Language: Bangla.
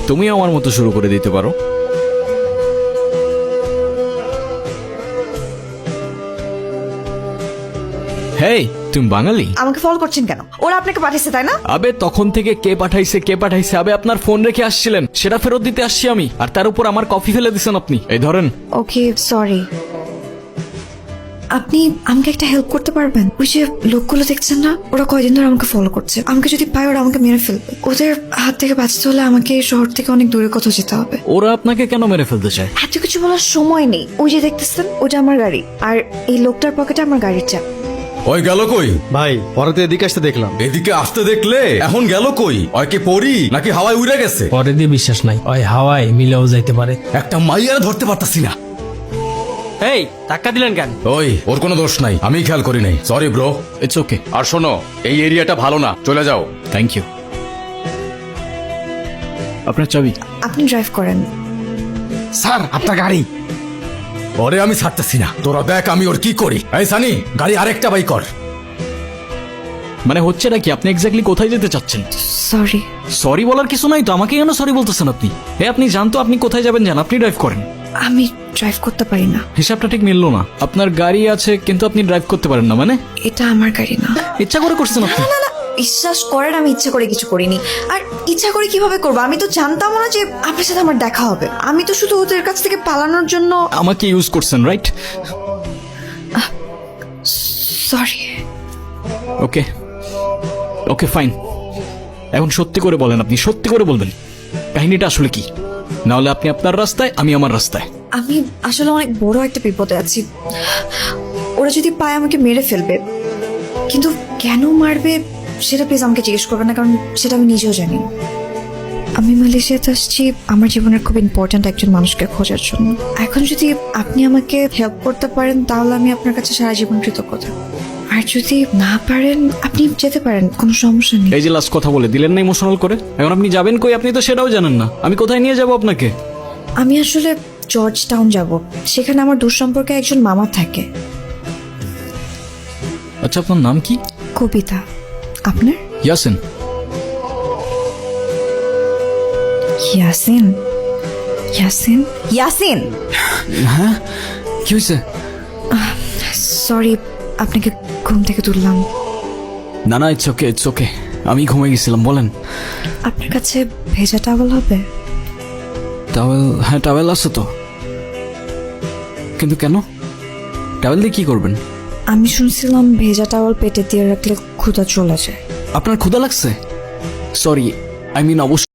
তুমিও আমার মতো শুরু করে দিতে পারো। হেই, তুমি বাঙালি? আমাকে ফলো করছেন কেন? ওরা আপনাকে পাঠিয়েছে তাই না? আবে তখন থেকে কে পাঠাইছে আবে আপনার ফোন রেখে আসছিলেন, সেটা ফেরত দিতে আসছি আমি, আর তার উপর আমার কফি ফেলে দিছেন আপনি। এই ধরেন। ওকে সরি। আপনি আমাকে একটা হেল্প করতে পারবেন? ওই যে লোকগুলো দেখছেন না, ওরা কয়দিন ধরে আমাকে ফলো করছে। আমাকে যদি পায় ওরা আমাকে মেরে ফেলবে। ওদের হাত থেকে বাঁচতে হলে আমাকে এই শহর থেকে অনেক দূরে কোথাও যেতে হবে। ওরা আপনাকে কেন মেরে ফেলতে চায়? এত কিছু বলার সময় নেই। ওই যে দেখতেছেন, ওটা আমার গাড়ি, আর এই লোকটার পকেটে আমার গাড়ির চাপ। ওই গেল কই? ভাই ওরা তো এদিকে আসতে দেখলাম। এদিকে আসতে দেখলে এখন গেল কই? ওই কি পড়ি নাকি হাওয়ায় উড়ে গেছে? পরে দিয়ে বিশ্বাস নাই, ওই হাওয়ায় মিলেও যাইতে পারে। একটা মাইয়ার ধরতে পারতাছি না। এই ধাক্কা দিলেন কেন? ওই ওর কোনো দোষ নাই, আমি খেয়াল করি নাই, সরি ব্রো। It's okay. আর শোনো, এই এরিয়াটা ভালো না, চলে যাও। Thank you. আপনার চাবি? আপনি ড্রাইভ করেন। স্যার আপনার গাড়ি। ওরে আমি ছাড়তেছি না, তোরা দেখ আমি ওর কি করি। এই সানি, গাড়ি আরেকটা বাই কর। মানে হচ্ছে নাকি আপনি এক্স্যাক্টলি কোথায় যেতে চাচ্ছেন? সরি। সরি বলার কিছু নাই তো, আমাকে কেন সরি বলতেছেন আপনি? আপনি জানতো আপনি কোথায় যাবেন, জান, আপনি ড্রাইভ করেন। আমি ড্রাইভ করতে পারি না। হিসাবটা ঠিক মিললো না। আপনার গাড়ি আছে কিন্তু আপনি ড্রাইভ করতে পারেন না, মানে? এটা আমার গাড়ি না। ইচ্ছা করে করছেন আপনি? না না, বিশ্বাস করেন আমি ইচ্ছা করে কিছু করিনি। আর ইচ্ছা করে কিভাবে করবো? আমি তো জানতাম না যে আপনার সাথে আমার দেখা হবে। আমি তো শুধু ওদের কাছ থেকে পালানোর জন্য। আমাকে ইউজ করছেন, রাইট? সরি। ওকে ওকে ফাইন। এখন সত্যি করে বলেন, আপনি সত্যি করে বলবেন কাহিনীটা আসলে কি, না হলে আপনি আপনার রাস্তায়, আমি আমার রাস্তায়। আমি আসলে অনেক বড় একটা বিপদে আছি। ওরা যদি পায় আমাকে মেরে ফেলবে, কিন্তু কেন মারবে সেটা প্লিজ আমাকে জিজ্ঞেস করবে না, কারণ সেটা আমি নিজেও জানি না। আমি মালয়েশিয়াতে আসছি আমার জীবনের খুব ইম্পর্ট্যান্ট একজন মানুষকে খোঁজার জন্য। এখন যদি আপনি আমাকে হেল্প করতে পারেন তাহলে আমি আপনার কাছে সারা জীবন কৃতজ্ঞ থাকবো। আর যদি না পারেন আপনি যেতে পারেন, কোনো সমস্যা নেই। এই যে লাস্ট কথা বলে দিলেন না ইমোশনাল করে, এখন আপনি যাবেন কই আপনি তো সেটাও জানেন না। আমি কোথায় নিয়ে যাব আপনাকে? আমি আসলে জর্জ টাউন যাব, সেখানে আমার দূর সম্পর্কে একজন মামা থাকে। আচ্ছা আপনার নাম কি? কবিতা। আপনার? ইয়াসিন। ইয়াসিন? ইয়াসিন? ইয়াসিন? হ্যাঁ কি হয়েছে? সরি, আপনাকে ঘুম থেকে তুললাম। না না, ইটস ওকে ইটস ওকে, আমি ঘুমিয়ে গেছিলাম। বলেন। আপনার কাছে ভেজা টাওয়াল হবে? টাওয়েল? হ্যাঁ টাওয়েল আছে তো, কিন্তু কেন? টাওয়েল দিয়ে কি করবেন? আমি শুনছিলাম ভেজা টাওয়াল পেটে দিয়ে রাখলে ক্ষুধা চলে যায়। আপনার ক্ষুধা লাগছে? সরি, আই মিন অবশ্যই